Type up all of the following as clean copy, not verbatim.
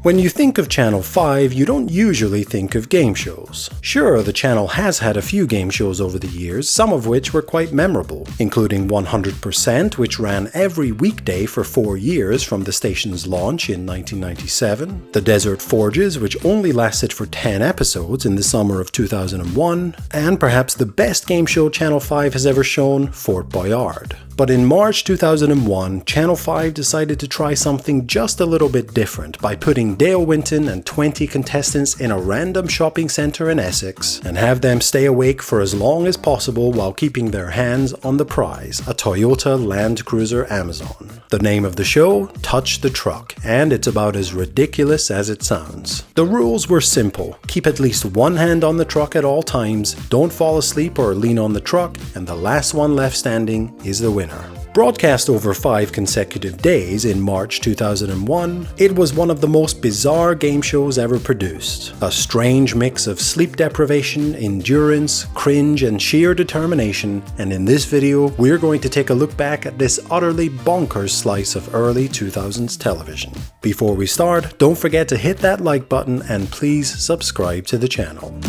When you think of Channel 5, you don't usually think of game shows. Sure, the channel has had a few game shows over the years, some of which were quite memorable, including 100%, which ran every weekday for 4 years from the station's launch in 1997, The Desert Forges, which only lasted for 10 episodes in the summer of 2001, and perhaps the best game show Channel 5 has ever shown, Fort Boyard. But in March 2001, Channel 5 decided to try something just a little bit different by putting Dale Winton and 20 contestants in a random shopping centre in Essex and have them stay awake for as long as possible while keeping their hands on the prize, a Toyota Land Cruiser Amazon. The name of the show? Touch the Truck, and it's about as ridiculous as it sounds. The rules were simple. Keep at least one hand on the truck at all times, don't fall asleep or lean on the truck, and the last one left standing is the winner. Broadcast over 5 consecutive days in March 2001, it was one of the most bizarre game shows ever produced. A strange mix of sleep deprivation, endurance, cringe, and sheer determination, and in this video, we're going to take a look back at this utterly bonkers slice of early 2000s television. Before we start, don't forget to hit that like button and please subscribe to the channel.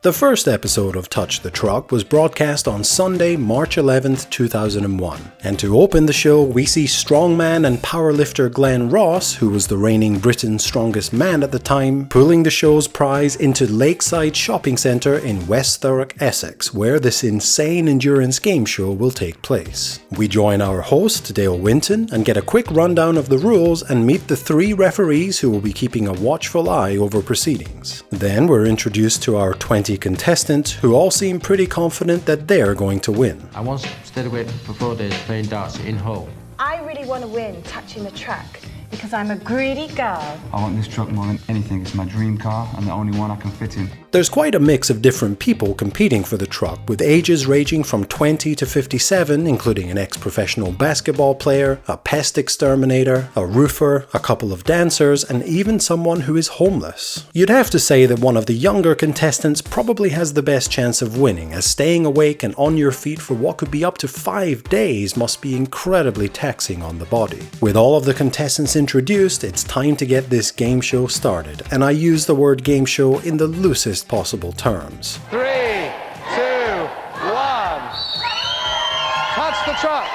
The first episode of Touch the Truck was broadcast on Sunday, March 11th, 2001. And to open the show, we see strongman and powerlifter Glenn Ross, who was the reigning Britain's strongest man at the time, pulling the show's prize into Lakeside Shopping Centre in West Thurrock, Essex, where this insane endurance game show will take place. We join our host, Dale Winton, and get a quick rundown of the rules and meet the 3 referees who will be keeping a watchful eye over proceedings. Then we're introduced to our 20 contestants who all seem pretty confident that they're going to win. I once stayed awake for 4 days playing darts in Hull. I really want to win touching the track because I'm a greedy girl. I want this truck more than anything. It's my dream car and the only one I can fit in. There's quite a mix of different people competing for the truck, with ages ranging from 20 to 57, including an ex-professional basketball player, a pest exterminator, a roofer, a couple of dancers, and even someone who is homeless. You'd have to say that one of the younger contestants probably has the best chance of winning, as staying awake and on your feet for what could be up to 5 days must be incredibly taxing on the body. With all of the contestants introduced, it's time to get this game show started, and I use the word game show in the loosest possible terms. 3, 2, 1. Touch the truck.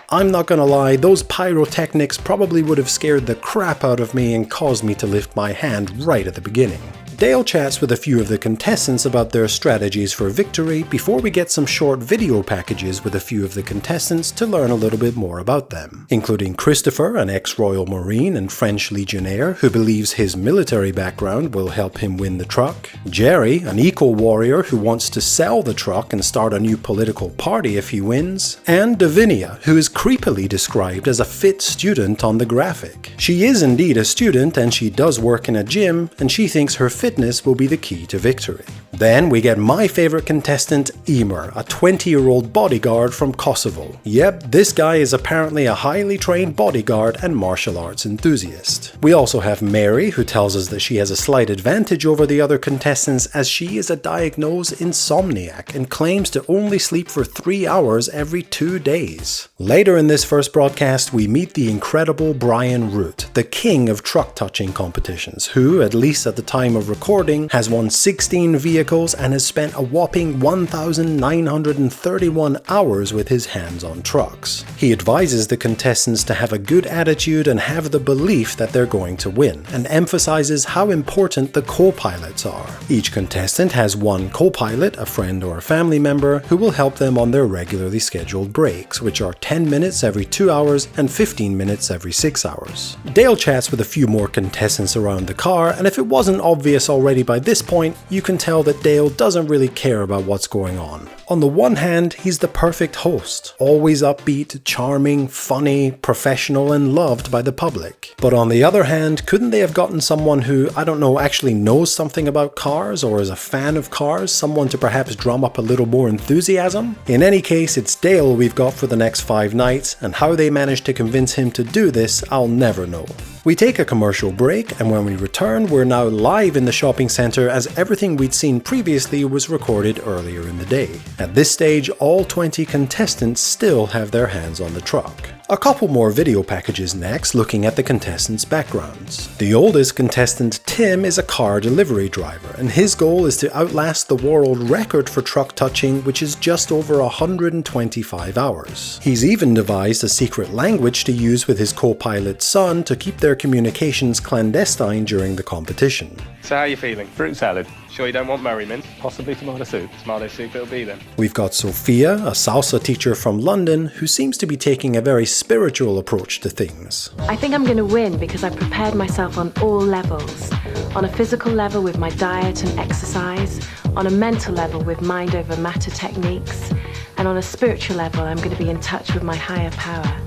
I'm not gonna lie, those pyrotechnics probably would have scared the crap out of me and caused me to lift my hand right at the beginning. Dale chats with a few of the contestants about their strategies for victory before we get some short video packages with a few of the contestants to learn a little bit more about them, including Christopher, an ex-Royal Marine and French Legionnaire who believes his military background will help him win the truck, Jerry, an eco-warrior who wants to sell the truck and start a new political party if he wins, and Davinia, who is creepily described as a fit student on the graphic. She is indeed a student and she does work in a gym, and she thinks her fitness will be the key to victory. Then we get my favorite contestant, Emer, a 20-year-old bodyguard from Kosovo. Yep, this guy is apparently a highly trained bodyguard and martial arts enthusiast. We also have Mary, who tells us that she has a slight advantage over the other contestants as she is a diagnosed insomniac and claims to only sleep for 3 hours every 2 days. Later in this first broadcast, we meet the incredible Brian Root, the king of truck touching competitions, who, at least at the time of recording, has won 16 vehicles and has spent a whopping 1,931 hours with his hands on trucks. He advises the contestants to have a good attitude and have the belief that they're going to win, and emphasizes how important the co-pilots are. Each contestant has one co-pilot, a friend or a family member, who will help them on their regularly scheduled breaks, which are 10 minutes every 2 hours and 15 minutes every 6 hours. Dale chats with a few more contestants around the car, and if it wasn't obvious already by this point, you can tell that Dale doesn't really care about what's going on. On the one hand, he's the perfect host, always upbeat, charming, funny, professional, and loved by the public. But on the other hand, couldn't they have gotten someone who, I don't know, actually knows something about cars or is a fan of cars, someone to perhaps drum up a little more enthusiasm? In any case, it's Dale we've got for the next 5 nights, and how they managed to convince him to do this, I'll never know. We take a commercial break, and when we return, we're now live in the shopping center as everything we'd seen previously was recorded earlier in the day. At this stage, all 20 contestants still have their hands on the truck. A couple more video packages next, looking at the contestants' backgrounds. The oldest contestant, Tim, is a car delivery driver, and his goal is to outlast the world record for truck touching, which is just over 125 hours. He's even devised a secret language to use with his co-pilot son to keep their communications clandestine during the competition. So how are you feeling? Fruit salad. Sure you don't want merriment? Possibly tomato soup. Tomato soup it'll be then. We've got Sophia, a salsa teacher from London, who seems to be taking a very spiritual approach to things. I think I'm going to win because I prepared myself on all levels. On a physical level with my diet and exercise, on a mental level with mind over matter techniques, and on a spiritual level I'm going to be in touch with my higher power.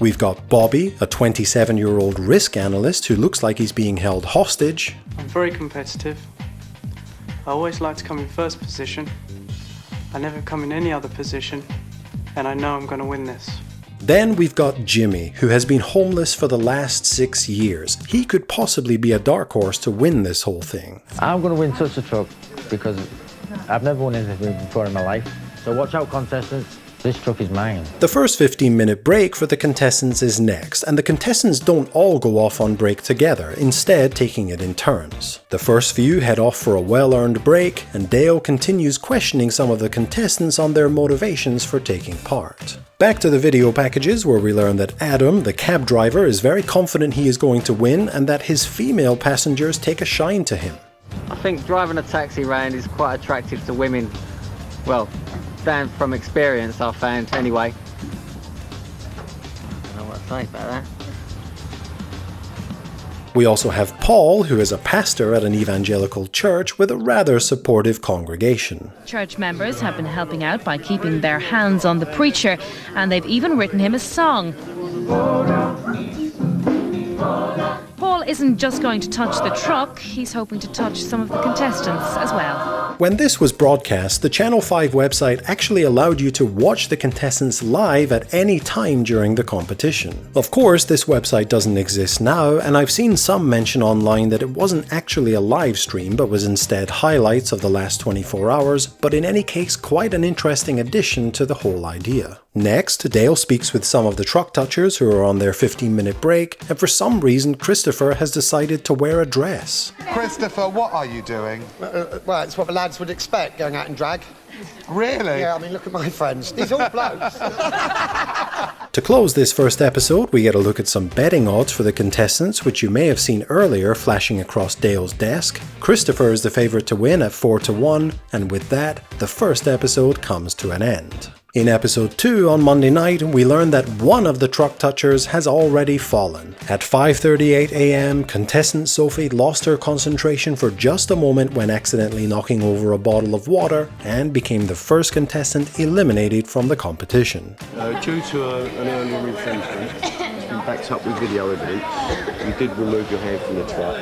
We've got Bobby, a 27-year-old risk analyst who looks like he's being held hostage. I'm very competitive. I always like to come in first position. I never come in any other position, and I know I'm going to win this. Then we've got Jimmy, who has been homeless for the last 6 years. He could possibly be a dark horse to win this whole thing. I'm going to win such a truck because I've never won anything before in my life. So watch out, contestants. This truck is mine. The first 15-minute break for the contestants is next, and the contestants don't all go off on break together, instead taking it in turns. The first few head off for a well-earned break, and Dale continues questioning some of the contestants on their motivations for taking part. Back to the video packages, where we learn that Adam, the cab driver, is very confident he is going to win and that his female passengers take a shine to him. I think driving a taxi round is quite attractive to women. Well, down from experience, I've found anyway. I don't know what to say about that. We also have Paul, who is a pastor at an evangelical church with a rather supportive congregation. Church members have been helping out by keeping their hands on the preacher, and they've even written him a song. Paul isn't just going to touch the truck, he's hoping to touch some of the contestants as well. When this was broadcast, the Channel 5 website actually allowed you to watch the contestants live at any time during the competition. Of course, this website doesn't exist now, and I've seen some mention online that it wasn't actually a live stream but was instead highlights of the last 24 hours, but in any case quite an interesting addition to the whole idea. Next, Dale speaks with some of the truck touchers who are on their 15-minute break, and for some reason Christopher has decided to wear a dress. Christopher, what are you doing? Well, it's what the lads would expect, going out in drag. Really? Yeah, I mean, look at my friends. These all blokes. To close this first episode, we get a look at some betting odds for the contestants, which you may have seen earlier flashing across Dale's desk. Christopher is the favourite to win at 4-1, and with that, the first episode comes to an end. In episode 2 on Monday night, we learn that one of the truck touchers has already fallen. At 5:38 AM, contestant Sophie lost her concentration for just a moment when accidentally knocking over a bottle of water and became the first contestant eliminated from the competition. Due to an earlier infringement, it's been backed up with video evidence. You did remove your hand from the truck.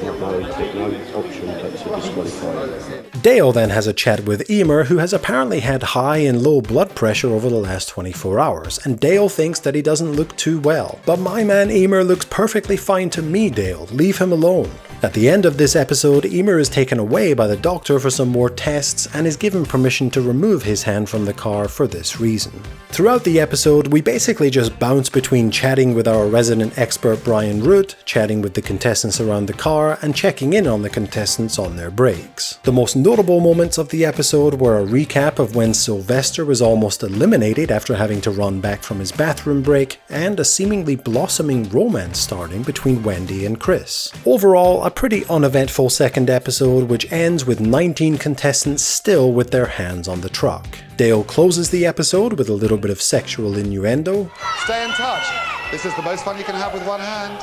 You have no option but to disqualify you. Dale then has a chat with Emer, who has apparently had high and low blood pressure over the last 24 hours, and Dale thinks that he doesn't look too well. But my man Emer looks perfectly fine to me, Dale. Leave him alone. At the end of this episode, Emer is taken away by the doctor for some more tests and is given permission to remove his hand from the car for this reason. Throughout the episode, we basically just bounce between chatting with our resident expert Brian Root, chatting with the contestants around the car, and checking in on the contestants on their breaks. The most notable moments of the episode were a recap of when Sylvester was almost eliminated after having to run back from his bathroom break, and a seemingly blossoming romance starting between Wendy and Chris. Overall, a pretty uneventful second episode, which ends with 19 contestants still with their hands on the truck. Dale closes the episode with a little bit of sexual innuendo. Stay in touch. This is the most fun you can have with one hand.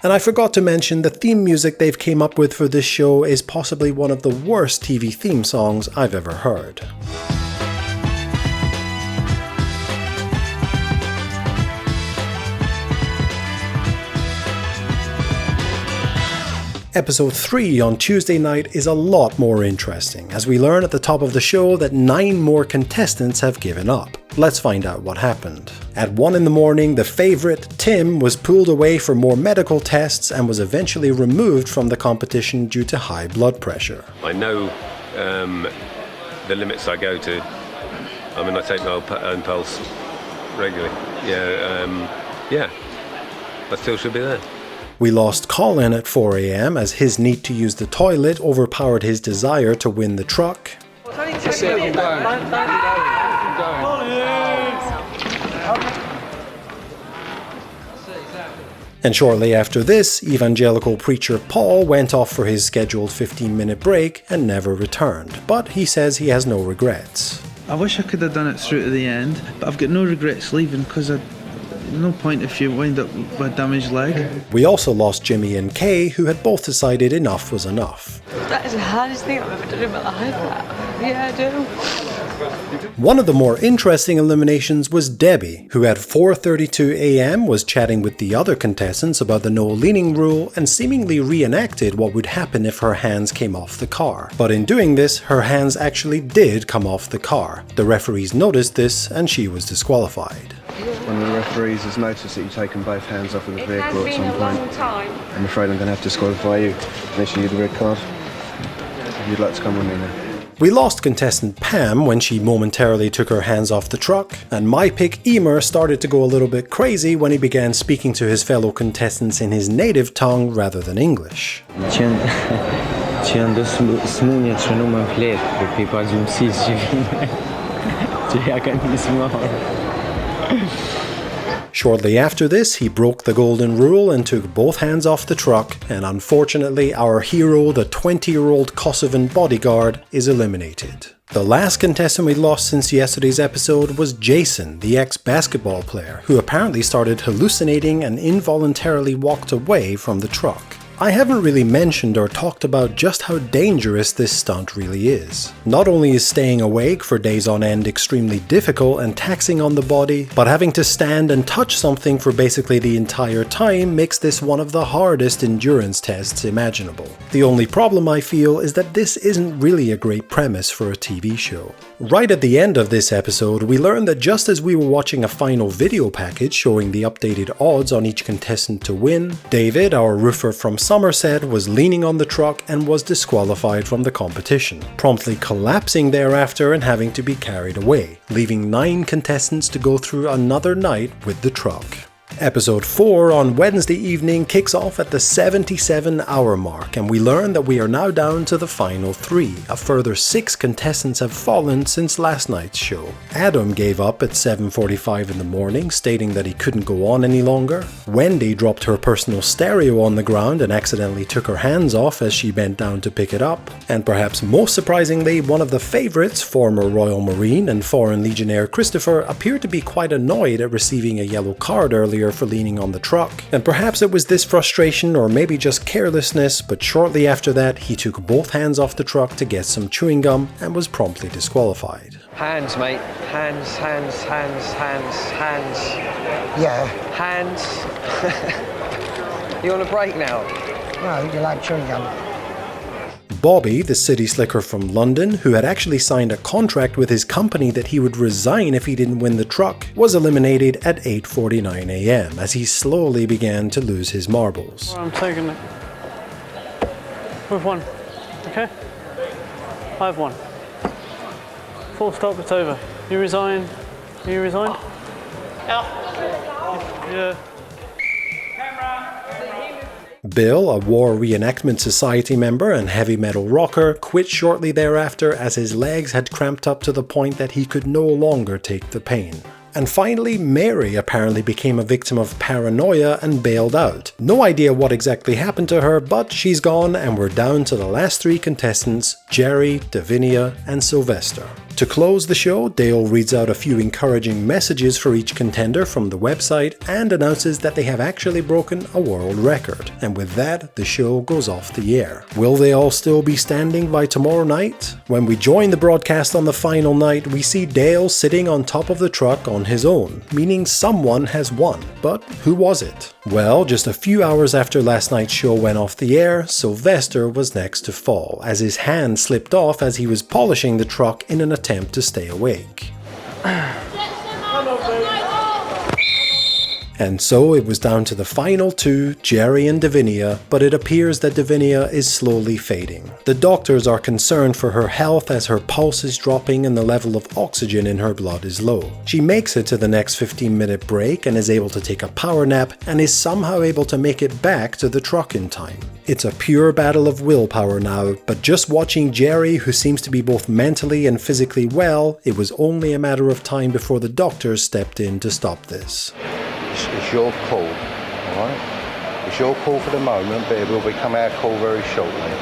And I forgot to mention the theme music they've came up with for this show is possibly one of the worst TV theme songs I've ever heard. Episode 3 on Tuesday night is a lot more interesting, as we learn at the top of the show that 9 more contestants have given up. Let's find out what happened. At 1 in the morning, the favourite, Tim, was pulled away for more medical tests and was eventually removed from the competition due to high blood pressure. I know the limits I go to. I mean, I take my own pulse regularly. Yeah, I still should be there. We lost Colin at 4 AM as his need to use the toilet overpowered his desire to win the truck. And shortly after this, evangelical preacher Paul went off for his scheduled 15-minute break and never returned, but he says he has no regrets. I wish I could have done it through to the end, but I've got no regrets leaving because no point if you wind up with a damaged leg. We also lost Jimmy and Kay, who had both decided enough was enough. That is the hardest thing I've ever done in my life. Yeah, I do. One of the more interesting eliminations was Debbie, who at 4:32 AM was chatting with the other contestants about the no leaning rule and seemingly reenacted what would happen if her hands came off the car. But in doing this, her hands actually did come off the car. The referees noticed this and she was disqualified. One of the referees has noticed that you've taken both hands off of the vehicle at some point. I'm afraid I'm going to have to disqualify you and issue you the red card. If you'd like to come with me now. We lost contestant Pam when she momentarily took her hands off the truck, and my pick Emer started to go a little bit crazy when he began speaking to his fellow contestants in his native tongue rather than English. Shortly after this, he broke the golden rule and took both hands off the truck, and unfortunately our hero, the 20-year-old Kosovan bodyguard, is eliminated. The last contestant we lost since yesterday's episode was Jason, the ex-basketball player, who apparently started hallucinating and involuntarily walked away from the truck. I haven't really mentioned or talked about just how dangerous this stunt really is. Not only is staying awake for days on end extremely difficult and taxing on the body, but having to stand and touch something for basically the entire time makes this one of the hardest endurance tests imaginable. The only problem I feel is that this isn't really a great premise for a TV show. Right at the end of this episode, we learn that just as we were watching a final video package showing the updated odds on each contestant to win, David, our roofer from Somerset, was leaning on the truck and was disqualified from the competition, promptly collapsing thereafter and having to be carried away, leaving 9 contestants to go through another night with the truck. Episode 4 on Wednesday evening kicks off at the 77-hour mark, and we learn that we are now down to the final 3. A further 6 contestants have fallen since last night's show. Adam gave up at 7:45 in the morning, stating that he couldn't go on any longer. Wendy dropped her personal stereo on the ground and accidentally took her hands off as she bent down to pick it up. And perhaps most surprisingly, one of the favourites, former Royal Marine and Foreign Legionnaire Christopher, appeared to be quite annoyed at receiving a yellow card earlier for leaning on the truck, and perhaps it was this frustration or maybe just carelessness, but shortly after that he took both hands off the truck to get some chewing gum and was promptly disqualified. Hands, mate. Hands, hands, hands, hands, hands. Yeah. Hands. You on a break now? No, you like chewing gum. Bobby, the city slicker from London, who had actually signed a contract with his company that he would resign if he didn't win the truck, was eliminated at 8:49 AM as he slowly began to lose his marbles. I'm taking it. With one, okay? I have one. Full stop, it's over. You resign. You resign? Yeah. Bill, a War Reenactment Society member and heavy metal rocker, quit shortly thereafter as his legs had cramped up to the point that he could no longer take the pain. And finally, Mary apparently became a victim of paranoia and bailed out. No idea what exactly happened to her, but she's gone and we're down to the last 3 contestants, Jerry, Davinia and Sylvester. To close the show, Dale reads out a few encouraging messages for each contender from the website and announces that they have actually broken a world record. And with that, the show goes off the air. Will they all still be standing by tomorrow night? When we join the broadcast on the final night, we see Dale sitting on top of the truck on his own, meaning someone has won. But who was it? Well, just a few hours after last night's show went off the air, Sylvester was next to fall, as his hand slipped off as he was polishing the truck in an attempt to stay awake. And so it was down to the final two, Jerry and Davinia, but it appears that Davinia is slowly fading. The doctors are concerned for her health as her pulse is dropping and the level of oxygen in her blood is low. She makes it to the next 15-minute break and is able to take a power nap and is somehow able to make it back to the truck in time. It's a pure battle of willpower now, but just watching Jerry, who seems to be both mentally and physically well, it was only a matter of time before the doctors stepped in to stop this. It's your call, alright? It's your call for the moment, but it will become our call very shortly.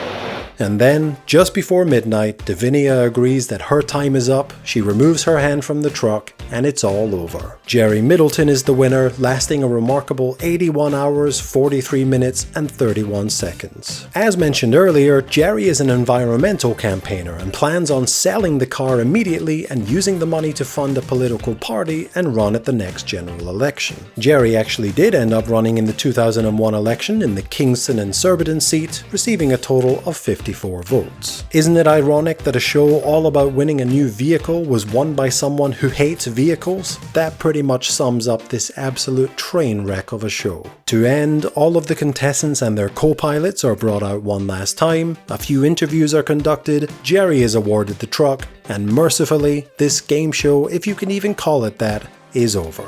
And then, just before midnight, Davinia agrees that her time is up, she removes her hand from the truck, and it's all over. Jerry Middleton is the winner, lasting a remarkable 81 hours, 43 minutes, and 31 seconds. As mentioned earlier, Jerry is an environmental campaigner and plans on selling the car immediately and using the money to fund a political party and run at the next general election. Jerry actually did end up running in the 2001 election in the Kingston and Surbiton seat, receiving a total of 54 votes. Isn't it ironic that a show all about winning a new vehicle was won by someone who hates vehicles? That pretty much sums up this absolute train wreck of a show. To end, all of the contestants and their co-pilots are brought out one last time, a few interviews are conducted, Jerry is awarded the truck, and mercifully, this game show, if you can even call it that, is over.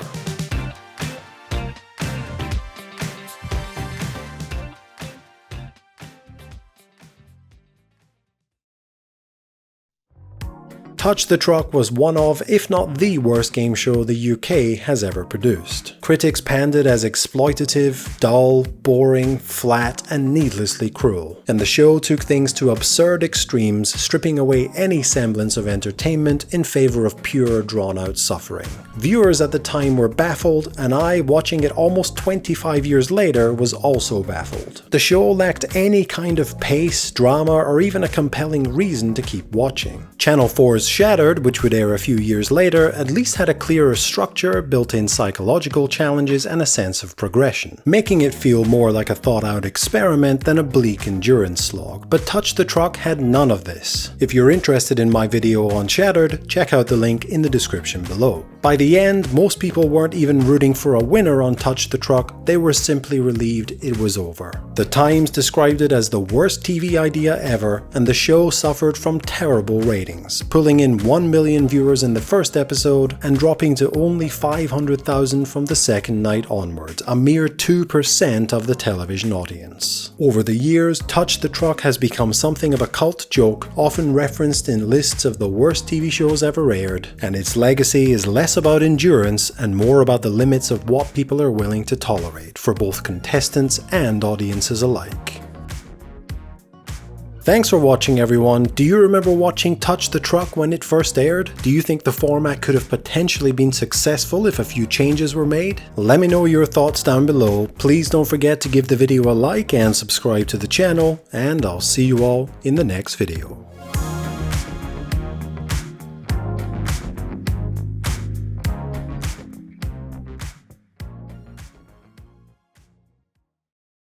Touch the Truck was one of, if not the worst game show the UK has ever produced. Critics panned it as exploitative, dull, boring, flat, and needlessly cruel. And the show took things to absurd extremes, stripping away any semblance of entertainment in favor of pure, drawn-out suffering. Viewers at the time were baffled, and I, watching it almost 25 years later, was also baffled. The show lacked any kind of pace, drama, or even a compelling reason to keep watching. Channel 4's Shattered, which would air a few years later, at least had a clearer structure, built-in psychological challenges, and a sense of progression, making it feel more like a thought-out experiment than a bleak endurance slog. But Touch the Truck had none of this. If you're interested in my video on Shattered, check out the link in the description below. By the end, most people weren't even rooting for a winner on Touch the Truck, they were simply relieved it was over. The Times described it as the worst TV idea ever, and the show suffered from terrible ratings, pulling in 1 million viewers in the first episode and dropping to only 500,000 from the second night onwards, a mere 2% of the television audience. Over the years, Touch the Truck has become something of a cult joke, often referenced in lists of the worst TV shows ever aired, and its legacy is less about endurance and more about the limits of what people are willing to tolerate for both contestants and audiences alike. Thanks for watching, everyone. Do you remember watching Touch the Truck when it first aired? Do you think the format could have potentially been successful if a few changes were made? Let me know your thoughts down below. Please don't forget to give the video a like and subscribe to the channel, and I'll see you all in the next video.